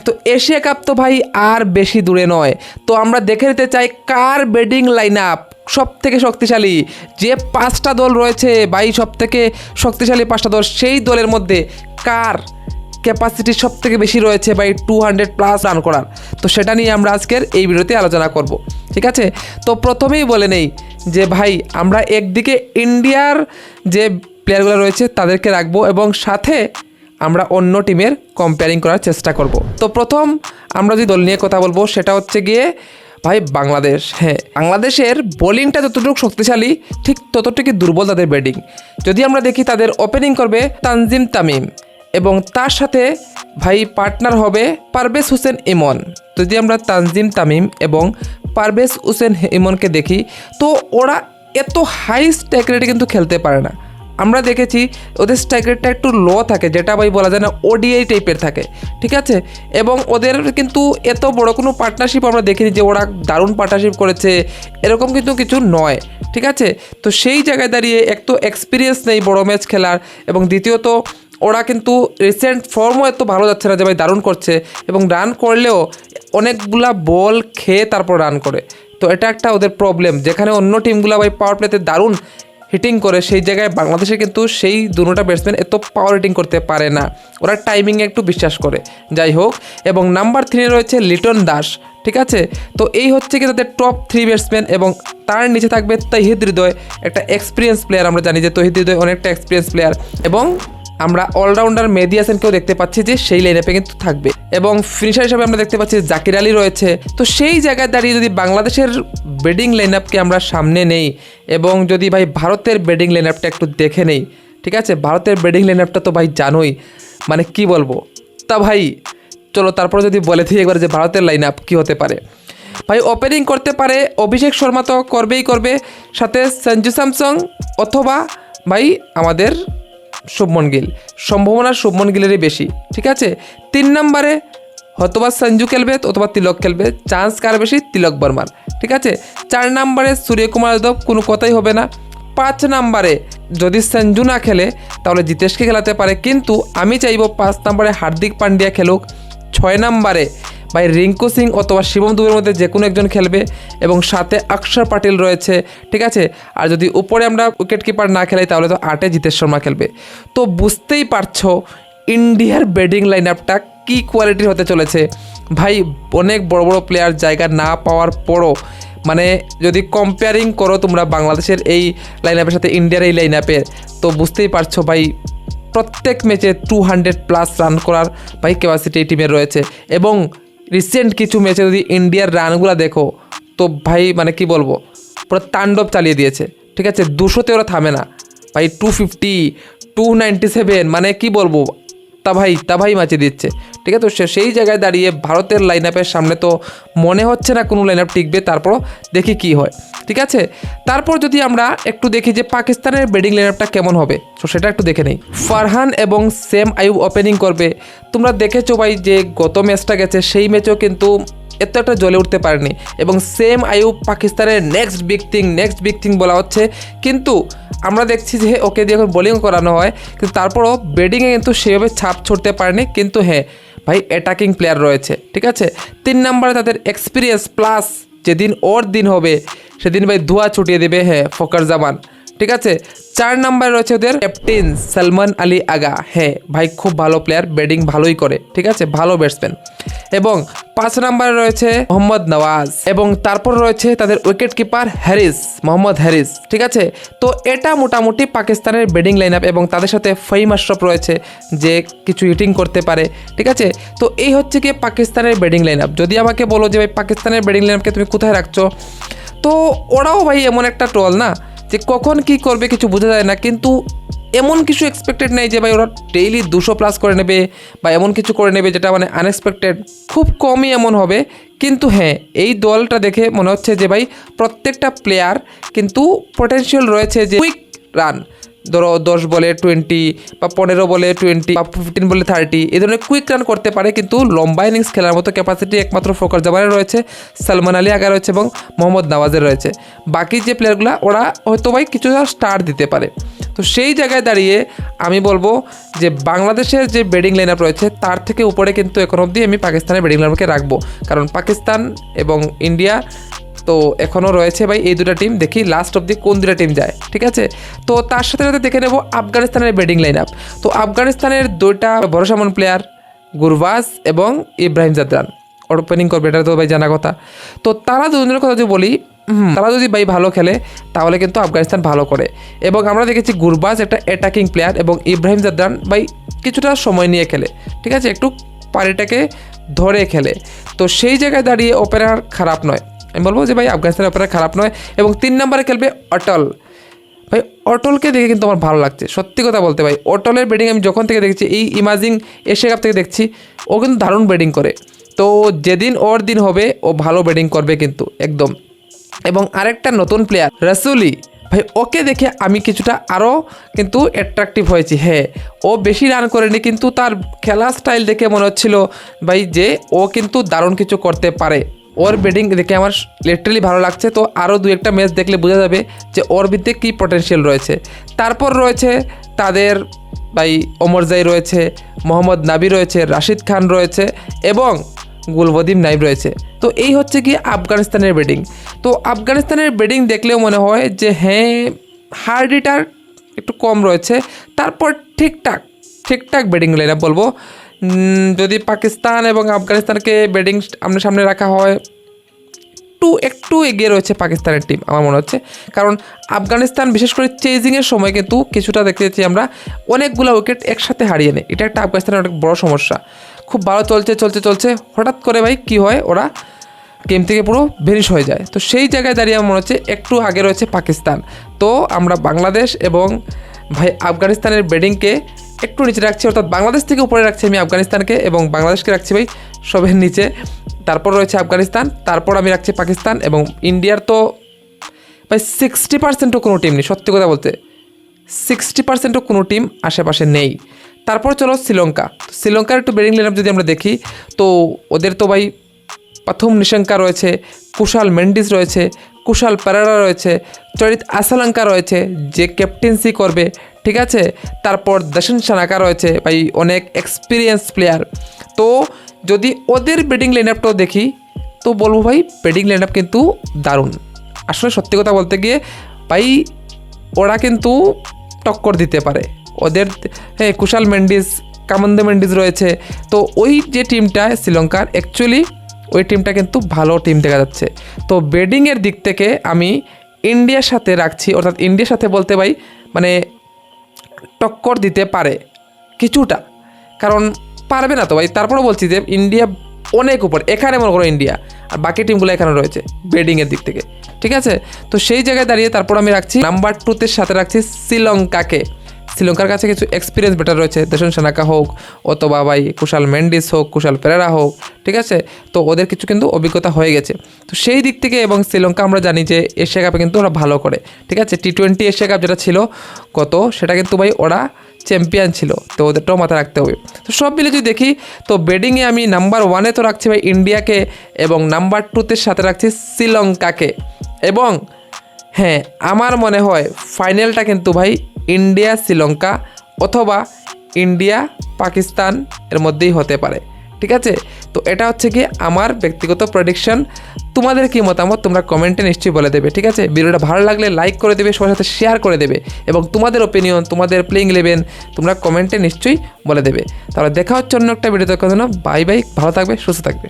তো Asia cup তো ভাই আর বেশি দূরে নয়, তো আমরা দেখে নিতে চাই কার ব্যাটিং লাইন আপ সব থেকে শক্তিশালী। যে 5টা দল রয়েছে ভাই, সব থেকে শক্তিশালী 5টা দল, সেই দলের মধ্যে কার ক্যাপাসিটি সব থেকে বেশি রয়েছে ভাই 200+ রান করার। তো সেটা নিয়ে আমরা আজকের এই ভিডিওতে আলোচনা করব, ঠিক আছে। তো প্রথমেই বলে নেই যে ভাই আমরা একদিকে ইন্ডিয়ার যে প্লেয়ারগুলো রয়েছে তাদেরকে রাখবো এবং সাথে আমরা অন্য টিমের কম্পেয়ারিং করার চেষ্টা করব। তো প্রথম আমরা যে দল নিয়ে কথা বলবো সেটা হচ্ছে গিয়ে ভাই বাংলাদেশ। হ্যাঁ, বাংলাদেশের বোলিংটা যতটুকু শক্তিশালী ঠিক ততটুকু দুর্বল তাদের ব্যাটিং। যদি আমরা দেখি তাদের ওপেনিং করবে তানজিম তামিম এবং তার সাথে ভাই পার্টনার হবে পারভেজ হোসেন ইমন। যদি আমরা তানজিম তামিম এবং পারভেজ হোসেন ইমনকে দেখি তো ওরা এত হাই স্ট্রাইক রেটে কিন্তু খেলতে পারে না। আমরা দেখেছি ওদের স্ট্রাইক রেটটা একটু লো থাকে, যেটা ভাই বলা যায় না ওডিআই টাইপের থাকে, ঠিক আছে। এবং ওদের কিন্তু এত বড় কোনো পার্টনারশিপ আমরা দেখিনি যে ওরা দারুণ পার্টনারশিপ করেছে, এরকম কিন্তু কিছু নয়, ঠিক আছে। তো সেই জায়গায় দাঁড়িয়ে এক তো এক্সপিরিয়েন্স নেই বড় ম্যাচ খেলার, এবং দ্বিতীয়ত ওরা কিন্তু রিসেন্ট ফর্মও এত ভালো যাচ্ছে না যে ভাই দারুণ করছে, এবং রান করলেও অনেকগুলা বল খেয়ে তারপর রান করে। তো এটা একটা ওদের প্রবলেম, যেখানে অন্য টিমগুলো ভাই পাওয়ার প্লেতে দারুণ হিটিং করে, সেই জায়গায় বাংলাদেশে কিন্তু সেই দুটোটা ব্যাটসম্যান এত পাওয়ার হিটিং করতে পারে না, ওরা টাইমিংয়ে একটু বিশ্বাস করে। যাই হোক, এবং নাম্বার 3 রয়েছে লিটন দাস, ঠিক আছে। তো এই হচ্ছে কি তাদের টপ 3 ব্যাটসম্যান, এবং তার নিচে থাকবে তৌহিদ হৃদয়, একটা এক্সপিরিয়েন্স প্লেয়ার। আমরা জানি যে তৌহিদ হৃদয় অনেকটা এক্সপিরিয়েন্স প্লেয়ার, এবং আমরা অলরাউন্ডার মেহেদী হাসানকেও দেখতে পাচ্ছি যে সেই লাইনআপে কিন্তু থাকবে, এবং ফিনিশার হিসাবে আমরা দেখতে পাচ্ছি জাকির আলী রয়েছে। তো সেই জায়গায় দাঁড়িয়ে যদি বাংলাদেশের ব্যাটিং লাইনআপকে আমরা সামনে নেই, এবং যদি ভাই ভারতের ব্যাটিং লাইনআপটা একটু দেখে নেই, ঠিক আছে। ভারতের ব্যাটিং লাইনআপটা তো ভাই জানোই, মানে কি বলবো। তা ভাই চলো তারপরে যদি বলে দিই একবার যে ভারতের লাইনআপ কী হতে পারে। ভাই ওপেনিং করতে পারে অভিষেক শর্মা, তো করবেই করবে, সাথে সঞ্জু স্যামসং অথবা ভাই আমাদের শুভমন গিল। সম্ভাবনা শুভমন গিলেরই বেশি, ঠিক আছে। 3 নম্বরে হয়তোবা সঞ্জু খেলবে অথবা তিলক খেলবে, চান্স কার বেশি? তিলক বর্মার, ঠিক আছে। 4 নম্বরে সূর্যকুমার যাদব, কোনো কথাই হবে না। 5 নম্বরে যদি সঞ্জু না খেলে তাহলে জিতেশকে খেলাতে পারে, কিন্তু আমি চাইবো 5 নম্বরে হার্দিক পান্ডিয়া খেলুক। 6 নম্বরে ভাই রিঙ্কু সিং অথবা শিবম দুবের মধ্যে যে কোনো একজন খেলবে, এবং সাথে অক্ষর পাটিল রয়েছে, ঠিক আছে। আর যদি উপরে আমরা উইকেট কিপার না খেলাই তাহলে তো 8-এ জিতেশ শর্মা খেলবে। তো বুঝতেই পারছো ইন্ডিয়ার ব্যাটিং লাইন আপটা কী কোয়ালিটির হতে চলেছে ভাই। অনেক বড় বড় প্লেয়ার জায়গা না পাওয়ার পরও, মানে যদি কম্পেয়ারিং করো তোমরা বাংলাদেশের এই লাইন আপের সাথে ইন্ডিয়ার এই লাইন আপের, তো বুঝতেই পারছো ভাই প্রত্যেক ম্যাচে 200+ রান করার ভাই ক্যাপাসিটি এই টিমের রয়েছে। এবং রিসেন্ট কিছু ম্যাচে যদি ইন্ডিয়ার রানগুলো দেখো তো ভাই মানে কি বলবো, পুরো তাণ্ডব চালিয়ে দিয়েছে, ঠিক আছে। 200-তে ওরা থামে না ভাই, 250, 297, মানে কি বলবো, তা ভাই মাচিয়ে দিচ্ছে, ঠিক আছে। তো সেই জায়গায় দাঁড়িয়ে ভারতের লাইন আপের সামনে তো মনে হচ্ছে না কোনো লাইন আপ টিকবে, তারপরও দেখি কি হয়, ঠিক আছে। তারপর যদি আমরা একটু দেখি যে পাকিস্তানের ব্যাটিং লাইন আপটা কেমন হবে, তো সেটা একটু দেখে নেই। ফারহান এবং সেম আইয়ুব ওপেনিং করবে। তোমরা দেখেছো ভাই যে গত ম্যাচটা গেছে সেই ম্যাচেও কিন্তু এত একটা জ্বলে উঠতে পারেনি, এবং সেম আইয়ুব পাকিস্তানের নেক্সট বিগ থিং বলা হচ্ছে, কিন্তু আমরা দেখছি যে ওকে দিয়ে এখন বোলিং করানো হয়, কিন্তু তারপরও ব্যাটিংয়ে কিন্তু সেভাবে ছাপ ছড়তে পারেনি। কিন্তু হ্যাঁ ভাই অ্যাটাকিং প্লেয়ার রয়েছে, ঠিক আছে। 3 নম্বরে তাদের এক্সপিরিয়েন্স প্লাস যেদিন ওর দিন হবে সেদিন ভাই ধোয়া ছুটিয়ে দেবে, হ্যাঁ ফখর জামান, ঠিক আছে। 4 নম্বরে রয়েছে ওদের ক্যাপ্টেন সালমান আলী আগা। হ্যাঁ ভাই খুব ভালো প্লেয়ার, ব্যাটিং ভালোই করে, ঠিক আছে, ভালো ব্যাটসম্যান। এবং 5 নম্বরে রয়েছে মোহাম্মদ নওয়াজ, এবং তারপর রয়েছে তাদের উইকেট কিপার মোহাম্মদ হ্যারিস, ঠিক আছে। তো এটা মোটামুটি পাকিস্তানের ব্যাটিং লাইন আপ, এবং তাদের সাথে ফাহিম আশরাফ রয়েছে যে কিছু হিটিং করতে পারে, ঠিক আছে। তো এই হচ্ছে কি পাকিস্তানের ব্যাটিং লাইন আপ। যদি আমাকে বলো যে ভাই পাকিস্তানের ব্যাটিং লাইন আপকে তুমি কোথায় রাখছো, তো ওরাও ভাই এমন একটা ট্রল না যে কখন কি করবে কিছু বোঝা যায় না, কিন্তু এমন কিছু এক্সপেক্টেড নেই যে ভাই ওরা ডেইলি 200+ করে নেবে বা এমন কিছু করে নেবে যেটা মানে আনএক্সপেক্টেড, খুব কমই এমন হবে। কিন্তু হ্যাঁ এই দলটা দেখে মনে হচ্ছে যে ভাই প্রত্যেকটা প্লেয়ার কিন্তু পটেনশিয়াল রয়েছে যে কুইক রান, ধরো 10 বলে 20 বা 15 বলে 20 বা 15 বলে 30, এই ধরনের কুইক রান করতে পারে, কিন্তু লম্বা ইনিংস খেলার মতো ক্যাপাসিটি একমাত্র ফখর জামানের রয়েছে, সালমান আলী আগা রয়েছে এবং মোহাম্মদ নওয়াজের রয়েছে। বাকি যে প্লেয়ারগুলো ওরা হয়তো ভাই কিছুটা স্টার দিতে পারে। তো তো সেই জায়গায় দাঁড়িয়ে আমি বলবো যে বাংলাদেশের যে ব্যাটিং লাইন আপ রয়েছে তার থেকে উপরে কিন্তু এখন অবধি আমি পাকিস্তানের ব্যাটিং লাইন আপকে রাখবো, কারণ পাকিস্তান এবং ইন্ডিয়া তো এখনও রয়েছে ভাই এই দুটো টিম, দেখি লাস্ট অবধি কোন দুটো টিম যায়, ঠিক আছে। তো তার সাথে সাথে দেখে নেব আফগানিস্তানের ব্যাটিং লাইন আপ। তো আফগানিস্তানের দুইটা ভরসামন প্লেয়ার গুরবাজ এবং ইব্রাহিম জাদরান ওপেনিং করবে, এটা তো ভাই জানা কথা। তো তারা দুজনের কথা যদি বলি, তারা যদি ভাই ভালো খেলে তাহলে কিন্তু আফগানিস্তান ভালো করে। এবং আমরা দেখেছি গুরবাজ একটা অ্যাটাকিং প্লেয়ার এবং ইব্রাহিম জাদরান ভাই কিছুটা সময় নিয়ে খেলে, ঠিক আছে, একটু পারিটাকে ধরে খেলে। তো সেই জায়গায় দাঁড়িয়ে ওপেনার খারাপ নয়, আমি বলবো যে ভাই আফগানিস্তানের ওপেনার খারাপ নয়। এবং 3 নম্বরে খেলবে অটল। ভাই অটলকে দেখে কিন্তু আমার ভালো লাগছে, সত্যি কথা বলতে ভাই অটলের ব্যাটিং আমি যখন থেকে দেখছি, এই ইমাজিং এশিয়া কাপ থেকে দেখছি, ও কিন্তু দারুণ ব্যাটিং করে। তো যেদিন ওর দিন হবে ও ভালো ব্যাটিং করবে কিন্তু একদম। এবং আরেকটা নতুন প্লেয়ার রাসুলি, ভাই ওকে দেখে আমি কিছুটা আরও কিন্তু অ্যাট্রাকটিভ হয়েছি। হ্যাঁ, ও বেশি রান করেনি কিন্তু তার খেলা স্টাইল দেখে মনে হচ্ছিল ভাই যে ও কিন্তু দারুণ কিছু করতে পারে। ওর ব্যাটিং দেখে আমার লিটারালি ভালো লাগছে। তো আরও 2-1টা ম্যাচ দেখলে বোঝা যাবে যে ওর ভিতরে কী পটেনশিয়াল রয়েছে। তারপর রয়েছে তাদের ভাই ওমরজাই রয়েছে, মোহাম্মদ নাবি রয়েছে, রাশিদ খান রয়েছে এবং গুলবদিন নাইব রয়েছে। তো এই হচ্ছে কি আফগানিস্তানের ব্যাটিং। তো আফগানিস্তানের ব্যাটিং দেখলেও মনে হয় যে হ্যাঁ হার্ডিটার একটু কম রয়েছে, তারপর ঠিকঠাক ব্যাটিং লাইন আপ বলবো। যদি পাকিস্তান এবং আফগানিস্তানকে ব্যাটিং আমাদের সামনে রাখা হয়, একটু এগিয়ে রয়েছে পাকিস্তানের টিম আমার মনে হচ্ছে। কারণ আফগানিস্তান বিশেষ করে চেজিংয়ের সময় কিন্তু কিছুটা দেখতে যাচ্ছি আমরা অনেকগুলো উইকেট একসাথে হারিয়ে নেয়, এটা একটা আফগানিস্তানের অনেক বড় সমস্যা। খুব ভালো চলছে হঠাৎ করে ভাই কী হয়, ওরা গেম থেকে পুরো ভেনিশ হয়ে যায়। তো সেই জায়গায় দাঁড়িয়ে আমার মনে হচ্ছে একটু আগে রয়েছে পাকিস্তান। তো আমরা বাংলাদেশ এবং ভাই আফগানিস্তানের ব্যাটিংকে একটু নিচে রাখছি, অর্থাৎ বাংলাদেশ থেকে উপরে রাখছি আমি আফগানিস্তানকে এবং বাংলাদেশকে রাখছি ভাই সবের নিচে। তারপর রয়েছে আফগানিস্তান, তারপর আমি রাখছি পাকিস্তান এবং ইন্ডিয়ার তো ভাই 60%ও কোনো টিম নেই, সত্যি কথা বলতে 60%ও কোনো টিম আশেপাশে নেই। তারপর চলো শ্রীলঙ্কার একটু ব্যাটিং লাইন আপ যদি আমরা দেখি, তো ওদের তো ভাই প্রথম নিশঙ্কা রয়েছে, কুশাল মেন্ডিস রয়েছে, কুশাল পেরেরা রয়েছে, চরিত আসালাঙ্কা রয়েছে যে ক্যাপ্টেন্সি করবে, ঠিক আছে। তারপর দর্শন সানাকা রয়েছে ভাই অনেক এক্সপিরিয়েন্স প্লেয়ার। তো যদি ওদের ব্যাটিং লাইন আপটাও দেখি তো বলবো ভাই ব্যাটিং লাইন আপ কিন্তু দারুণ। আসলে সত্যি কথা বলতে গিয়ে ভাই ওরা কিন্তু টক্কর দিতে পারে ওদের। হ্যাঁ, কুশাল মেন্ডিস, কামন্দে মেন্ডিস রয়েছে। তো ওই যে টিমটা শ্রীলঙ্কার অ্যাকচুয়ালি ওই টিমটা কিন্তু ভালো টিম দেখা যাচ্ছে। তো ব্যাটিংয়ের দিক থেকে আমি ইন্ডিয়ার সাথে রাখছি, অর্থাৎ ইন্ডিয়ার সাথে বলতে ভাই মানে টক্কর দিতে পারে কিছুটা, কারণ পারবে না তো ভাই, তারপরেও বলছি যে ইন্ডিয়া অনেক উপর, এখানে মনে করো ইন্ডিয়া আর বাকি টিমগুলো এখানে রয়েছে ব্যাটিংয়ের দিক থেকে, ঠিক আছে। তো সেই জায়গায় দাঁড়িয়ে তারপর আমি রাখছি নাম্বার 2-তে সাথে রাখছি শ্রীলঙ্কাকে। শ্রীলঙ্কার কাছে কিছু এক্সপিরিয়েন্স বেটার রয়েছে, দর্শন সানাকা হোক অথবা ভাই কুশাল মেন্ডিস হোক, কুশাল পেরেরা হোক, ঠিক আছে। তো ওদের কিছু কিন্তু অভিজ্ঞতা হয়ে গেছে। তো সেই দিক থেকে এবং শ্রীলঙ্কা আমরা জানি যে এশিয়া কাপে কিন্তু ওরা ভালো করে, ঠিক আছে। T20 এশিয়া কাপ যেটা ছিল সেটা কিন্তু ভাই ওরা চ্যাম্পিয়ন ছিল, তো ওদেরটাও মাথায় রাখতে হবে। তো সব মিলে যদি দেখি তো ব্যাটিংয়ে আমি নাম্বার 1-এ তো রাখছি ভাই ইন্ডিয়াকে এবং নাম্বার 2-তে সাথে রাখছি শ্রীলঙ্কাকে। এবং হ্যাঁ, আমার মনে হয় ফাইনালটা কিন্তু ভাই ইন্ডিয়া শ্রীলঙ্কা অথবা ইন্ডিয়া পাকিস্তান এর মধ্যেই হতে পারে, ঠিক আছে। তো এটা হচ্ছে কি আমার ব্যক্তিগত প্রেডিকশন। তোমাদের কি মতামত তোমরা কমেন্টে নিশ্চয়ই বলে দেবে, ঠিক আছে। ভিডিওটা ভালো লাগলে লাইক করে দেবে, সবার সাথে শেয়ার করে দেবে এবং তোমাদের ওপিনিয়ন, তোমাদের প্লেইং ইলেভেন তোমরা কমেন্টে নিশ্চয়ই বলে দেবে। তাহলে দেখা হচ্ছে অন্য একটা ভিডিওতে। বাই বাই, ভালো থাকবে, সুস্থ থাকবে।